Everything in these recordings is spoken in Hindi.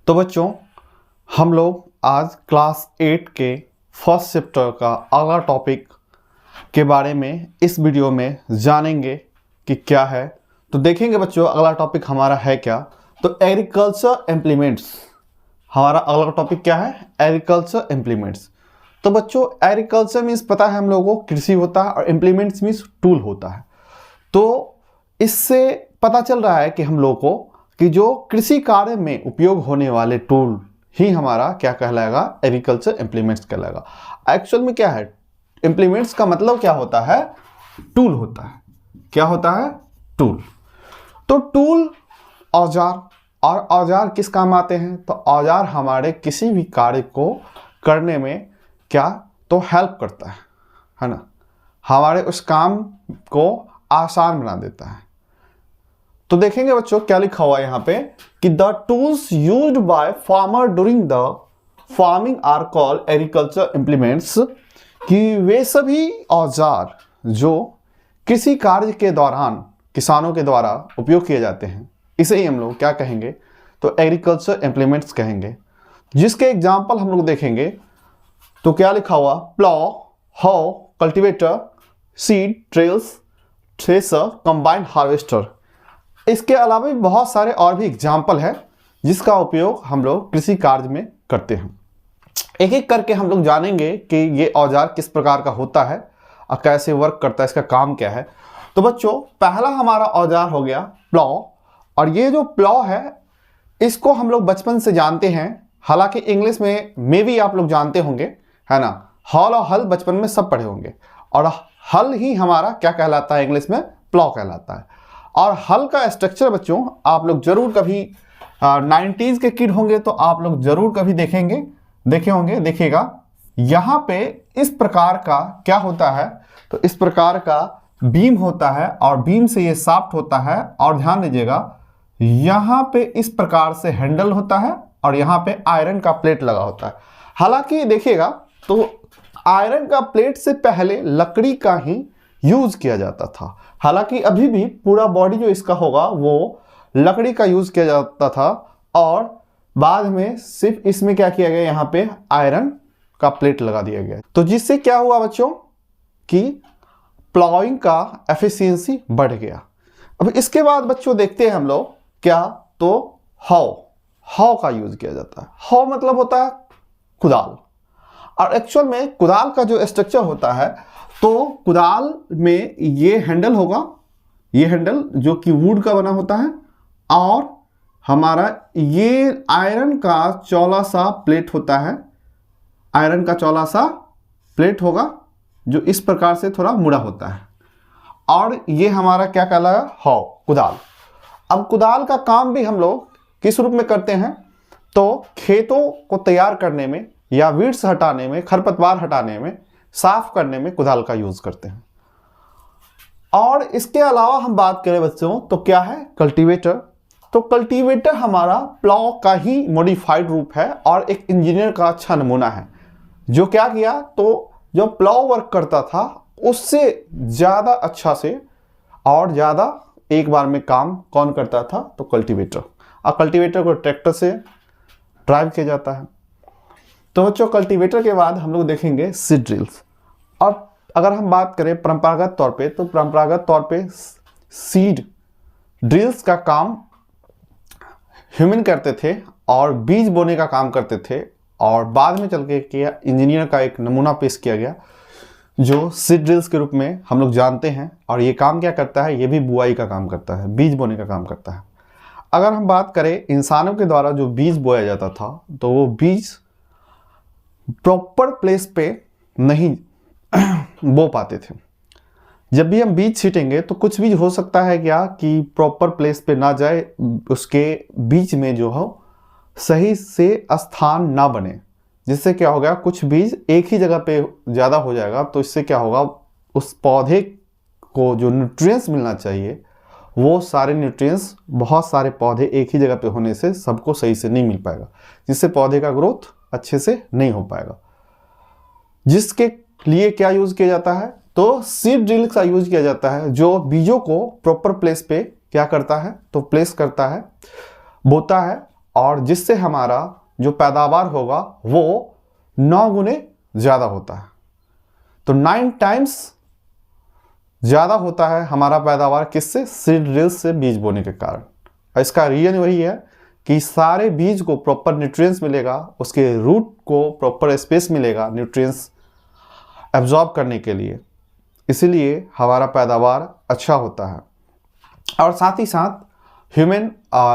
तो बच्चों, हम लोग आज क्लास 8 के फर्स्ट चैप्टर का अगला टॉपिक के बारे में इस वीडियो में जानेंगे कि क्या है। तो देखेंगे बच्चों अगला टॉपिक हमारा है क्या। तो एग्रीकल्चर इम्प्लीमेंट्स, हमारा अगला टॉपिक क्या है? Agriculture implements. तो बच्चों एग्रीकल्चर मीन्स पता है हम लोगों को कृषि होता है और इम्प्लीमेंट्स मीन्स टूल होता है। तो इससे पता चल रहा है कि हम लोग को कि जो कृषि कार्य में उपयोग होने वाले टूल ही हमारा क्या कहलाएगा? एग्रीकल्चर इम्प्लीमेंट्स कहलाएगा। एक्चुअल में क्या है? इम्प्लीमेंट्स का मतलब क्या होता है? टूल होता है। क्या होता है? टूल। तो टूल औजार, और औजार किस काम आते हैं? तो औजार हमारे किसी भी कार्य को करने में क्या तो हेल्प करता है ना, हमारे उस काम को आसान बना देता है। तो देखेंगे बच्चों क्या लिखा हुआ है यहाँ पे कि the tools used by farmer during the farming are called agriculture implements, कि वे सभी औजार जो कृषि कार्य के दौरान किसानों के द्वारा उपयोग किए जाते हैं, इसे ही हम लोग क्या कहेंगे? तो एग्रीकल्चर इम्प्लीमेंट्स कहेंगे। जिसके एग्जाम्पल हम लोग देखेंगे तो क्या लिखा हुआ? Plough, how, cultivator, seed drills, thresher, combined harvester. इसके अलावा भी बहुत सारे और भी एग्जाम्पल है जिसका उपयोग हम लोग कृषि कार्य में करते हैं। एक एक करके हम लोग जानेंगे कि ये औजार किस प्रकार का होता है और कैसे वर्क करता है, इसका काम क्या है। तो बच्चों पहला हमारा औजार हो गया प्लॉ, और ये जो प्लॉ है इसको हम लोग बचपन से जानते हैं। हालांकि इंग्लिश में भी आप लोग जानते होंगे, है ना। हॉल और हल बचपन में सब पढ़े होंगे, और हल ही हमारा क्या कहलाता है? इंग्लिश में प्लॉ कहलाता है। और हल का स्ट्रक्चर बच्चों आप लोग जरूर कभी 90s के किड होंगे तो आप लोग जरूर कभी देखे होंगे। देखिएगा यहाँ पे इस प्रकार का क्या होता है? तो इस प्रकार का बीम होता है और बीम से ये शाफ्ट होता है, और ध्यान दीजिएगा यहाँ पे इस प्रकार से हैंडल होता है और यहाँ पे आयरन का प्लेट लगा होता है। हालांकि देखिएगा तो आयरन का प्लेट से पहले लकड़ी का ही यूज किया जाता था। हालांकि अभी भी पूरा बॉडी जो इसका होगा वो लकड़ी का यूज किया जाता था, और बाद में सिर्फ इसमें क्या किया गया? यहाँ पे आयरन का प्लेट लगा दिया गया। तो जिससे क्या हुआ बच्चों कि प्लॉइंग का एफिशिएंसी बढ़ गया। अब इसके बाद बच्चों देखते हैं हम लोग क्या, तो हाउ का यूज किया जाता है। हाउ मतलब होता है कुदाल, और एक्चुअल में कुदाल का जो स्ट्रक्चर होता है तो कुदाल में ये हैंडल होगा, ये हैंडल जो कि वुड का बना होता है, और हमारा ये आयरन का चौड़ा सा प्लेट होता है। आयरन का चौड़ा सा प्लेट होगा जो इस प्रकार से थोड़ा मुड़ा होता है, और ये हमारा क्या कहलाएगा? हाउ, कुदाल। अब कुदाल का काम भी हम लोग किस रूप में करते हैं? तो खेतों को तैयार करने में, या वीड्स हटाने में, खरपतवार हटाने में, साफ करने में कुदाल का यूज करते हैं। और इसके अलावा हम बात करें बच्चों तो क्या है? कल्टीवेटर। तो कल्टीवेटर हमारा प्लॉ का ही मॉडिफाइड रूप है और एक इंजीनियर का अच्छा नमूना है, जो क्या किया तो जो प्लॉ वर्क करता था उससे ज़्यादा अच्छा से और ज़्यादा एक बार में काम कौन करता था? तो कल्टीवेटर। और कल्टीवेटर को ट्रैक्टर से ड्राइव किया जाता है। तो बच्चों कल्टीवेटर के बाद हम लोग देखेंगे सीड ड्रिल्स। और अगर हम बात करें परंपरागत तौर पे, तो परंपरागत तौर पे सीड ड्रिल्स का काम ह्यूमन करते थे और बीज बोने का काम करते थे, और बाद में चल के किया इंजीनियर का एक नमूना पेश किया गया जो सीड ड्रिल्स के रूप में हम लोग जानते हैं। और ये काम क्या करता है? ये भी बुआई का काम करता है, बीज बोने का काम करता है। अगर हम बात करें इंसानों के द्वारा जो बीज बोया जाता था, तो वो बीज प्रॉपर प्लेस पे नहीं बो पाते थे। जब भी हम बीज छीटेंगे तो कुछ बीज हो सकता है क्या कि प्रॉपर प्लेस पे ना जाए, उसके बीच में जो हो सही से स्थान ना बने, जिससे क्या होगा कुछ बीज एक ही जगह पे ज़्यादा हो जाएगा। तो इससे क्या होगा, उस पौधे को जो न्यूट्रिएंट्स मिलना चाहिए वो सारे न्यूट्रिएंट्स बहुत सारे पौधे एक ही जगह पे होने से सबको सही से नहीं मिल पाएगा, जिससे पौधे का ग्रोथ अच्छे से नहीं हो पाएगा। जिसके लिए क्या यूज किया जाता है? तो सीड ड्रिल का यूज किया जाता है, जो बीजों को प्रॉपर प्लेस पे क्या करता है? तो प्लेस करता है, बोता है और जिससे हमारा जो पैदावार होगा वो 9 गुने ज़्यादा होता है। तो 9 टाइम्स ज़्यादा होता है हमारा पैदावार किससे? सीड ड्रिल्स से, बीज बोने के कारण। और इसका रीजन वही है कि सारे बीज को प्रॉपर न्यूट्रिएंट्स मिलेगा, उसके रूट को प्रॉपर स्पेस मिलेगा न्यूट्रिएंट्स एब्जॉर्ब करने के लिए, इसीलिए हमारा पैदावार अच्छा होता है। और साथ ही साथ ह्यूमन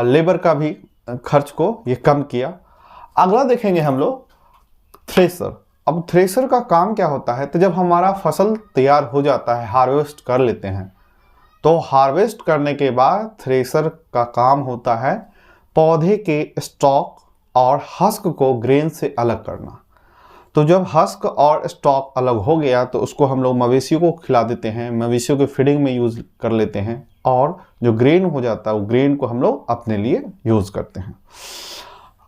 लेबर का भी खर्च को ये कम किया। अगला देखेंगे हम लोग थ्रेसर। अब थ्रेसर का काम क्या होता है? तो जब हमारा फसल तैयार हो जाता है, हार्वेस्ट कर लेते हैं, तो हार्वेस्ट करने के बाद थ्रेसर का काम होता है पौधे के स्टॉक और हस्क को ग्रेन से अलग करना। तो जब हस्क और स्टॉक अलग हो गया तो उसको हम लोग मवेशियों को खिला देते हैं, मवेशियों के फीडिंग में यूज़ कर लेते हैं, और जो ग्रेन हो जाता है वो ग्रेन को हम लोग अपने लिए यूज़ करते हैं।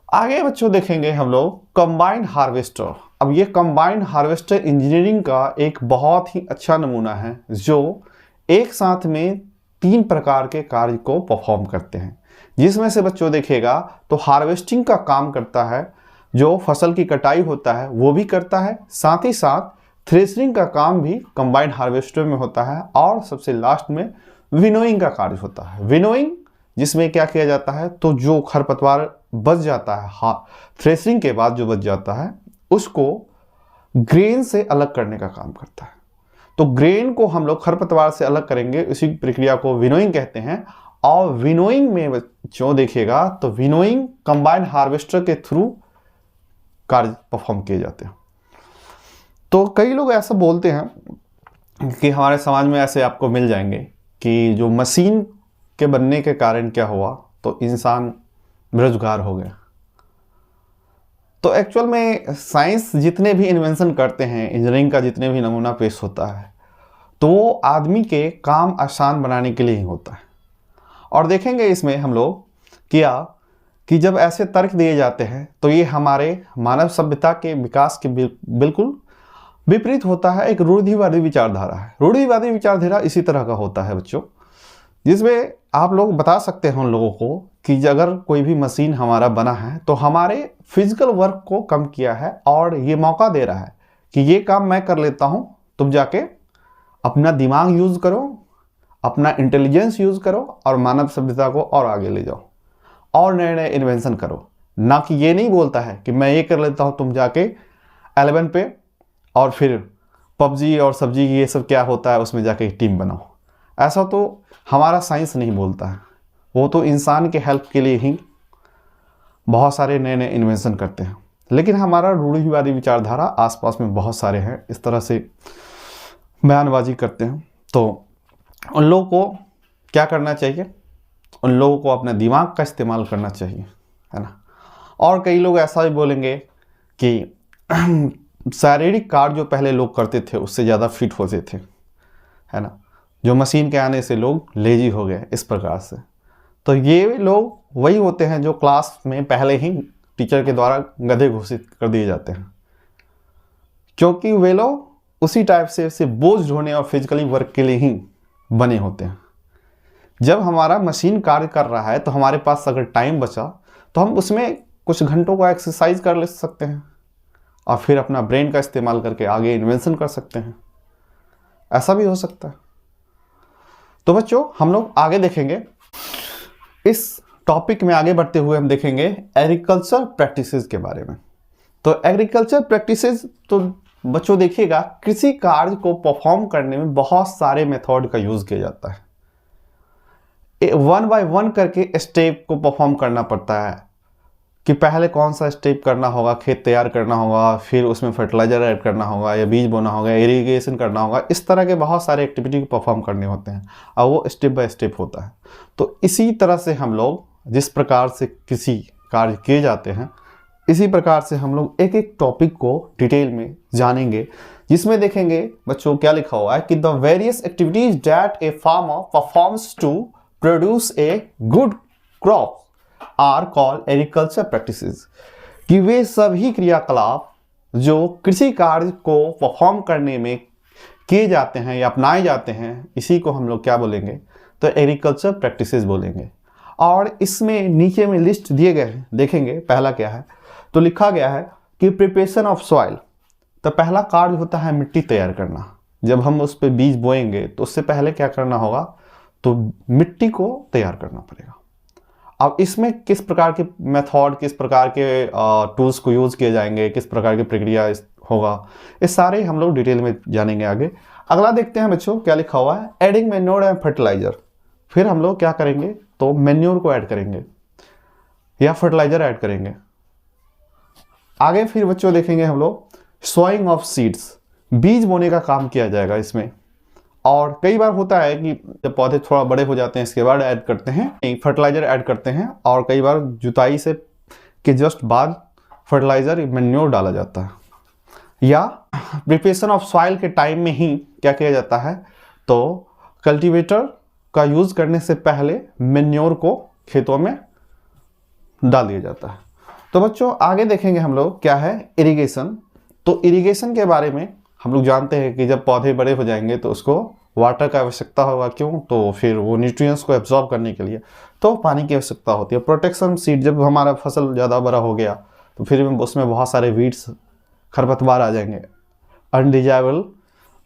आगे बच्चों देखेंगे हम लोग कंबाइंड हार्वेस्टर। अब ये कंबाइंड हार्वेस्टर इंजीनियरिंग का एक बहुत ही अच्छा नमूना है जो एक साथ में 3 प्रकार के कार्य को परफॉर्म करते हैं, जिसमें से बच्चों देखिएगा तो हार्वेस्टिंग का काम करता है, जो फसल की कटाई होता है वो भी करता है, साथ ही साथ थ्रेशरिंग का काम भी कंबाइंड हार्वेस्टर में होता है, और सबसे लास्ट में विनोइंग का कार्य होता है। विनोइंग जिसमें क्या किया जाता है, तो जो खरपतवार बच जाता है थ्रेशरिंग के बाद जो बच जाता है उसको ग्रेन से अलग करने का काम करता है। तो ग्रेन को हम लोग खरपतवार से अलग करेंगे, इसी प्रक्रिया को विनोइंग कहते हैं। और विनोइंग में जो देखिएगा तो विनोइंग कंबाइंड हार्वेस्टर के थ्रू कार्य परफॉर्म किए जाते हैं। तो कई लोग ऐसा बोलते हैं कि हमारे समाज में ऐसे आपको मिल जाएंगे कि जो मशीन के बनने के कारण क्या हुआ, तो इंसान बेरोजगार हो गया। तो एक्चुअल में साइंस जितने भी इन्वेंशन करते हैं, इंजीनियरिंग का जितने भी नमूना पेश होता है, तो वो आदमी के काम आसान बनाने के लिए ही होता है। और देखेंगे इसमें हम लोग क्या कि जब ऐसे तर्क दिए जाते हैं तो ये हमारे मानव सभ्यता के विकास के बिल्कुल विपरीत होता है। एक रूढ़िवादी विचारधारा है। रूढ़िवादी विचारधारा इसी तरह का होता है बच्चों, जिसमें आप लोग बता सकते हैं उन लोगों को कि अगर कोई भी मशीन हमारा बना है तो हमारे फिजिकल वर्क को कम किया है और ये मौका दे रहा है कि ये काम मैं कर लेता हूँ, तुम जाके अपना दिमाग यूज़ करो, अपना इंटेलिजेंस यूज़ करो और मानव सभ्यता को और आगे ले जाओ और नए नए इन्वेंशन करो। ना कि ये नहीं बोलता है कि मैं ये कर लेता हूँ, तुम जाके 11 पे और फिर पबजी और सब्जी ये सब क्या होता है उसमें जाके टीम बनाओ। ऐसा तो हमारा साइंस नहीं बोलता है। वो तो इंसान के हेल्प के लिए ही बहुत सारे नए नए इन्वेंशन करते हैं। लेकिन हमारा रूढ़िवादी विचारधारा आसपास में बहुत सारे हैं, इस तरह से बयानबाजी करते हैं। तो उन लोगों को क्या करना चाहिए? उन लोगों को अपने दिमाग का इस्तेमाल करना चाहिए, है ना। और कई लोग ऐसा भी बोलेंगे कि शारीरिक कार्य जो पहले लोग करते थे उससे ज़्यादा फिट होते थे, है ना। जो मशीन के आने से लोग लेजी हो गए इस प्रकार से। तो ये लोग वही होते हैं जो क्लास में पहले ही टीचर के द्वारा गधे घोषित कर दिए जाते हैं, क्योंकि वे लोग उसी टाइप से सिर्फ बोझ ढोने और फिजिकली वर्क के लिए ही बने होते हैं। जब हमारा मशीन कार्य कर रहा है तो हमारे पास अगर टाइम बचा तो हम उसमें कुछ घंटों का एक्सरसाइज कर ले सकते हैं और फिर अपना ब्रेन का इस्तेमाल करके आगे इन्वेंशन कर सकते हैं। ऐसा भी हो सकता है। तो बच्चों हम लोग आगे देखेंगे, इस टॉपिक में आगे बढ़ते हुए हम देखेंगे एग्रीकल्चर प्रैक्टिसेस के बारे में। तो एग्रीकल्चर प्रैक्टिसेस तो बच्चों देखिएगा, कृषि कार्य को परफॉर्म करने में बहुत सारे मेथड का यूज किया जाता है। 1 बाय 1 करके स्टेप को परफॉर्म करना पड़ता है कि पहले कौन सा स्टेप करना होगा, खेत तैयार करना होगा, फिर उसमें फर्टिलाइजर ऐड करना होगा या बीज बोना होगा, इरिगेशन करना होगा। इस तरह के बहुत सारे एक्टिविटी को परफॉर्म करने होते हैं और वो स्टेप बाय स्टेप होता है। तो इसी तरह से हम लोग जिस प्रकार से कृषि कार्य किए जाते हैं, इसी प्रकार से हम लोग एक एक टॉपिक को डिटेल में जानेंगे, जिसमें देखेंगे बच्चों क्या लिखा हुआ है कि the various activities that a farmer performs to produce a good crop are called agriculture practices. कि वे सभी क्रियाकलाप जो कृषि कार्य को परफॉर्म करने में किए जाते हैं या अपनाए जाते हैं, इसी को हम लोग क्या बोलेंगे? तो एग्रीकल्चर प्रैक्टिसेस बोलेंगे। और इसमें नीचे में लिस्ट दिए गए हैं, देखेंगे पहला क्या है। तो लिखा गया है कि प्रिपरेशन ऑफ सॉइल। तो पहला कार्य होता है मिट्टी तैयार करना। जब हम उस पर बीज बोएंगे तो उससे पहले क्या करना होगा, तो मिट्टी को तैयार करना पड़ेगा। अब इसमें किस प्रकार के मेथड, किस प्रकार के टूल्स को यूज़ किए जाएंगे, किस प्रकार की प्रक्रिया होगा, ये सारे हम लोग डिटेल में जानेंगे आगे। अगला देखते हैं बच्चों क्या लिखा हुआ है, एडिंग मैन्योर एंड फर्टिलाइजर। फिर हम लोग क्या करेंगे, तो मैन्योर को ऐड करेंगे या फर्टिलाइजर ऐड करेंगे। आगे फिर बच्चों देखेंगे हम लोग सोइंग ऑफ सीड्स, बीज बोने का काम किया जाएगा इसमें। और कई बार होता है कि जब पौधे थोड़ा बड़े हो जाते हैं इसके बाद ऐड करते हैं, फर्टिलाइजर ऐड करते हैं, और कई बार जुताई से के जस्ट बाद फर्टिलाइजर मैन्योर डाला जाता है। या प्रिपरेशन ऑफ सॉइल के टाइम में ही क्या किया जाता है, तो कल्टीवेटर का यूज करने से पहले मैन्योर को खेतों में डाल दिया जाता है। तो बच्चों आगे देखेंगे हम लोग क्या है, इरिगेशन। तो इरिगेशन के बारे में हम लोग जानते हैं कि जब पौधे बड़े हो जाएंगे तो उसको वाटर का आवश्यकता होगा। क्यों, तो फिर वो न्यूट्रिएंट्स को एब्जॉर्ब करने के लिए तो पानी की आवश्यकता होती है। प्रोटेक्शन सीड, जब हमारा फसल ज़्यादा बड़ा हो गया तो फिर उसमें बहुत सारे वीड्स, खरपतवार आ जाएंगे, अनडिजायबल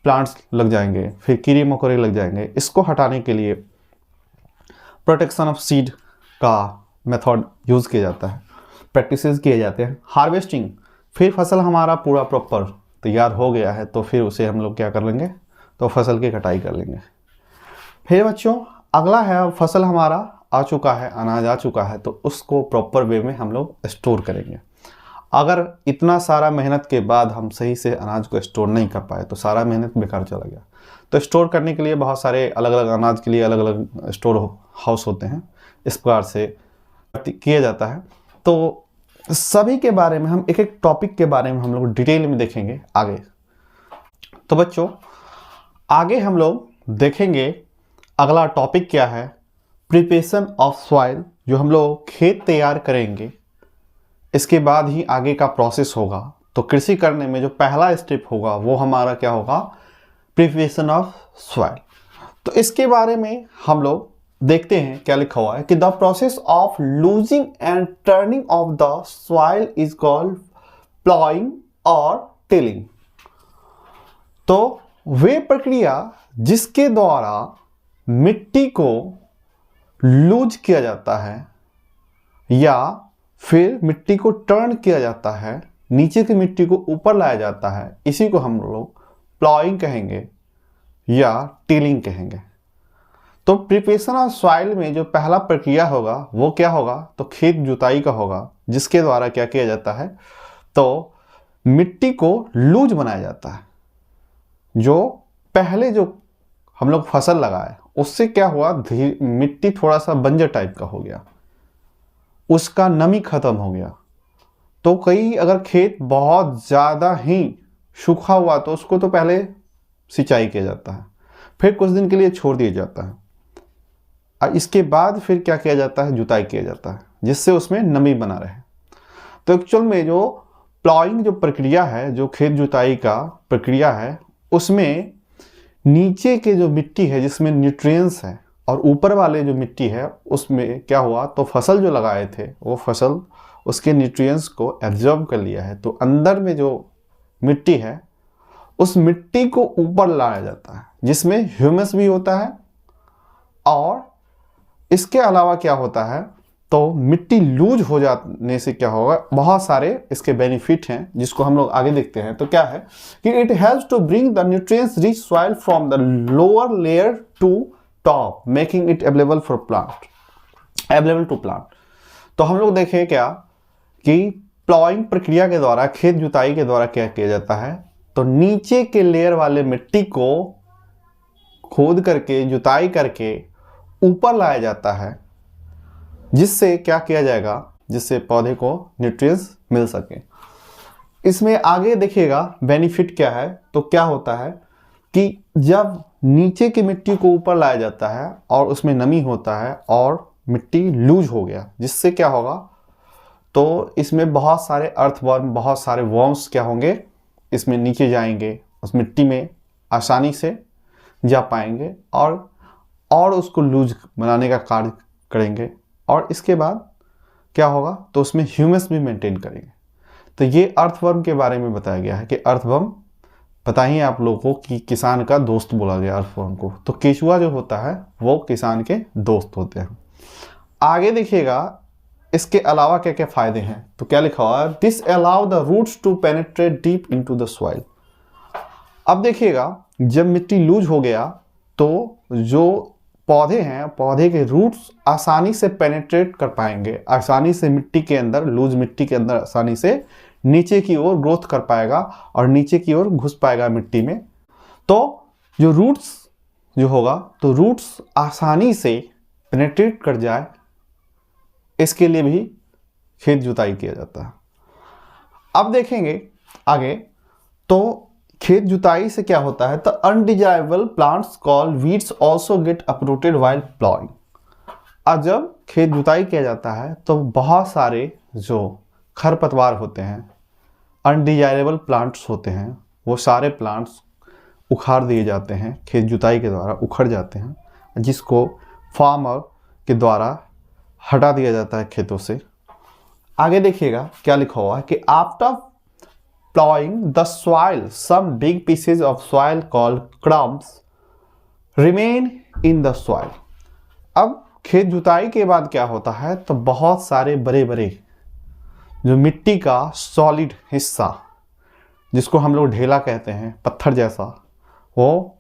प्लांट्स लग जाएंगे, फिर कीड़े मकोड़े लग जाएंगे। इसको हटाने के लिए प्रोटेक्शन ऑफ सीड का मेथड यूज़ किया जाता है, प्रैक्टिसेस किए जाते हैं। हार्वेस्टिंग, फिर फसल हमारा पूरा प्रॉपर तैयार हो गया है तो फिर उसे हम लोग क्या कर लेंगे, तो फसल की कटाई कर लेंगे। फिर बच्चों अगला है, फसल हमारा आ चुका है, अनाज आ चुका है, तो उसको प्रॉपर वे में हम लोग स्टोर करेंगे। अगर इतना सारा मेहनत के बाद हम सही से अनाज को स्टोर नहीं कर पाए तो सारा मेहनत बेकार चला गया। तो स्टोर करने के लिए बहुत सारे अलग अलग अनाज के लिए अलग अलग स्टोर हाउस होते हैं, इस प्रकार से किया जाता है। तो सभी के बारे में हम एक एक टॉपिक के बारे में हम लोग डिटेल में देखेंगे आगे। तो बच्चों आगे हम लोग देखेंगे अगला टॉपिक क्या है, प्रिपरेशन ऑफ सॉइल। जो हम लोग खेत तैयार करेंगे इसके बाद ही आगे का प्रोसेस होगा। तो कृषि करने में जो पहला स्टेप होगा वो हमारा क्या होगा, प्रिपरेशन ऑफ सॉइल। तो इसके बारे में हम लोग देखते हैं क्या लिखा हुआ है कि the process of losing and turning of the soil is called ploughing और टिलिंग। तो वे प्रक्रिया जिसके द्वारा मिट्टी को लूज किया जाता है या फिर मिट्टी को टर्न किया जाता है, नीचे की मिट्टी को ऊपर लाया जाता है, इसी को हम लोग प्लॉइंग कहेंगे या टिलिंग कहेंगे। तो प्रिपरेशन ऑफ सॉइल में जो पहला प्रक्रिया होगा वो क्या होगा, तो खेत जुताई का होगा, जिसके द्वारा क्या किया जाता है, तो मिट्टी को लूज बनाया जाता है। जो पहले जो हम लोग फसल लगाए उससे क्या हुआ, मिट्टी थोड़ा सा बंजर टाइप का हो गया, उसका नमी खत्म हो गया। तो कई अगर खेत बहुत ज़्यादा ही सूखा हुआ तो उसको तो पहले सिंचाई किया जाता है, फिर कुछ दिन के लिए छोड़ दिया जाता है, और इसके बाद फिर क्या किया जाता है, जुताई किया जाता है, जिससे उसमें नमी बना रहे। तो एक्चुअल में जो प्लॉइंग जो प्रक्रिया है, जो खेत जुताई का प्रक्रिया है, उसमें नीचे के जो मिट्टी है जिसमें न्यूट्रिएंट्स है और ऊपर वाले जो मिट्टी है उसमें क्या हुआ, तो फसल जो लगाए थे वो फसल उसके न्यूट्रिएंट्स को एब्जॉर्ब कर लिया है। तो अंदर में जो मिट्टी है उस मिट्टी को ऊपर लाया जाता है, जिसमें ह्यूमस भी होता है। और इसके अलावा क्या होता है, तो मिट्टी लूज हो जाने से क्या होगा, बहुत सारे इसके बेनिफिट हैं जिसको हम लोग आगे देखते हैं। तो क्या है कि it helps to bring the nutrients rich soil from the lower layer to top, making it available for plant. तो हम लोग देखें क्या कि प्लॉइंग प्रक्रिया के द्वारा, खेत जुताई के द्वारा क्या किया जाता है, तो नीचे के लेयर वाले मिट्टी को खोद करके जुताई करके ऊपर लाया जाता है, जिससे क्या किया जाएगा, जिससे पौधे को न्यूट्रिएंट्स मिल सके। इसमें आगे देखिएगा बेनिफिट क्या है। तो क्या होता है कि जब नीचे की मिट्टी को ऊपर लाया जाता है और उसमें नमी होता है और मिट्टी लूज हो गया, जिससे क्या होगा, तो इसमें बहुत सारे अर्थवर्म, बहुत सारे वर्म्स क्या होंगे, इसमें नीचे जाएंगे, उस मिट्टी में आसानी से जा पाएंगे और उसको लूज बनाने का कार्य करेंगे, और इसके बाद क्या होगा, तो उसमें ह्यूमस भी मेंटेन करेंगे। तो ये अर्थवर्म के बारे में बताया गया है कि अर्थवर्म, पता ही है आप लोगों को कि किसान का दोस्त बोला गया अर्थवर्म को। तो केचुआ जो होता है वो किसान के दोस्त होते हैं। आगे देखिएगा इसके अलावा क्या क्या फायदे हैं, तो क्या लिखा हुआ है, this allow the roots to penetrate deep into the soil. अब देखिएगा जब मिट्टी लूज हो गया तो जो पौधे हैं, पौधे के रूट्स आसानी से पेनिट्रेट कर पाएंगे, आसानी से मिट्टी के अंदर, लूज मिट्टी के अंदर आसानी से नीचे की ओर ग्रोथ कर पाएगा और नीचे की ओर घुस पाएगा मिट्टी में। तो जो रूट्स जो होगा, तो रूट्स आसानी से पेनिट्रेट कर जाए, इसके लिए भी खेत जुताई किया जाता है। अब देखेंगे आगे, तो खेत जुताई से क्या होता है, तो undesirable plants called weeds also get uprooted while ploughing. अब जब खेत जुताई किया जाता है तो बहुत सारे जो खरपतवार होते हैं, अनडिजायरेबल प्लांट्स होते हैं, वो सारे प्लांट्स उखाड़ दिए जाते हैं, खेत जुताई के द्वारा उखड़ जाते हैं, जिसको फार्मर के द्वारा हटा दिया जाता है खेतों से। आगे देखिएगा क्या लिखा हुआ है कि after plowing the soil, some big pieces of soil called crumbs remain in the soil। अब खेत जुताई के बाद क्या होता है, तो बहुत सारे बड़े बड़े जो मिट्टी का सॉलिड हिस्सा, जिसको हम लोग ढेला कहते हैं, पत्थर जैसा, वो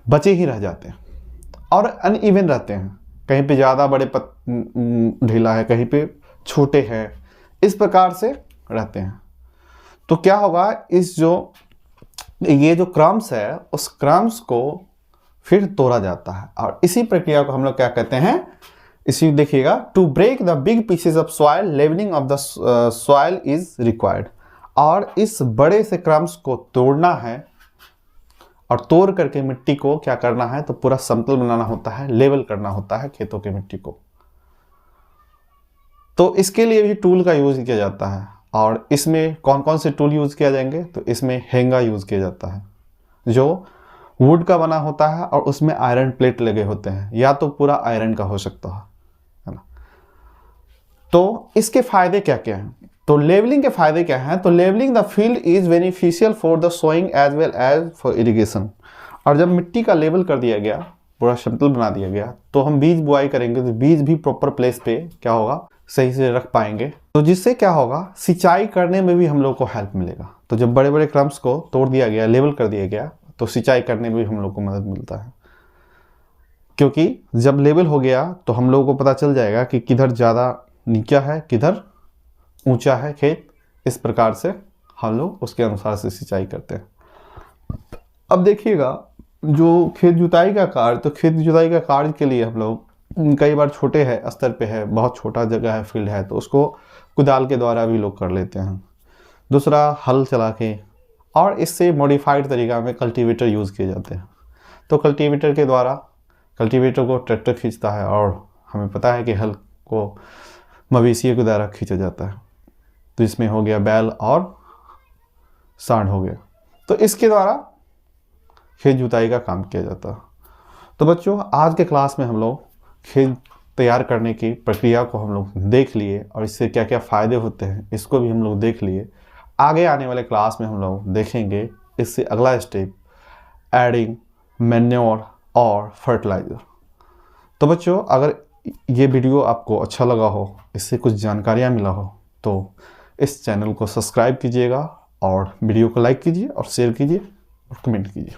बचे ही रह जाते हैं और अनइवन रहते हैं। कहीं पे ज़्यादा बड़े ढेला है, कहीं पे छोटे हैं, इस प्रकार से रहते हैं। तो क्या होगा, ये जो क्रम्स है, उस क्रम्स को फिर तोड़ा जाता है और इसी प्रक्रिया को हम लोग क्या कहते हैं, इसी देखिएगा, to break the big pieces of soil levelling of the soil is required. और इस बड़े से क्रम्स को तोड़ना है और तोड़ करके मिट्टी को क्या करना है, तो पूरा समतल बनाना होता है, लेवल करना होता है खेतों की मिट्टी को। तो इसके लिए भी टूल का यूज किया जाता है। और इसमें कौन कौन से टूल यूज किया जाएंगे, तो इसमें हेंगा यूज किया जाता है, जो वुड का बना होता है और उसमें आयरन प्लेट लगे होते हैं, या तो पूरा आयरन का हो सकता है ना। तो इसके फायदे क्या क्या हैं, तो लेवलिंग के फायदे क्या हैं, तो levelling the field is beneficial for the sowing as well as for irrigation. और जब मिट्टी का लेवल कर दिया गया, पूरा समतल बना दिया गया, तो हम बीज बुआई करेंगे तो बीज भी प्रॉपर प्लेस पे क्या होगा, सही से रख पाएंगे। तो जिससे क्या होगा, सिंचाई करने में भी हम लोग को हेल्प मिलेगा। तो जब बड़े बड़े क्रम्स को तोड़ दिया गया, लेवल कर दिया गया, तो सिंचाई करने में भी हम लोग को मदद मिलता है, क्योंकि जब लेवल हो गया तो हम लोगों को पता चल जाएगा कि किधर ज़्यादा नीचा है, किधर ऊंचा है खेत। इस प्रकार से हम लोग उसके अनुसार से सिंचाई करते हैं। अब देखिएगा जो खेत जुताई का कार्य, तो खेत जुताई का कार्य के लिए हम लोग कई बार छोटे है स्तर पे है, बहुत छोटा जगह है, फील्ड है, तो उसको कुदाल के द्वारा भी लोग कर लेते हैं। दूसरा हल चला के, और इससे मॉडिफाइड तरीका में कल्टीवेटर यूज़ किए जाते हैं। तो कल्टीवेटर के द्वारा, कल्टीवेटर को ट्रैक्टर खींचता है और हमें पता है कि हल को मवेशियों के द्वारा खींचा जाता है। तो इसमें हो गया बैल और सांड हो गया। तो इसके द्वारा खेत जुताई का काम किया जाता है। तो बच्चों आज के क्लास में हम लोग खेत तैयार करने की प्रक्रिया को हम लोग देख लिए और इससे क्या क्या फ़ायदे होते हैं इसको भी हम लोग देख लिए। आगे आने वाले क्लास में हम लोग देखेंगे इससे अगला स्टेप, एडिंग मैन्योर और फर्टिलाइज़र। तो बच्चों अगर ये वीडियो आपको अच्छा लगा हो, इससे कुछ जानकारियाँ मिला हो, तो इस चैनल को सब्सक्राइब कीजिएगा और वीडियो को लाइक कीजिए और शेयर कीजिए और कमेंट कीजिए।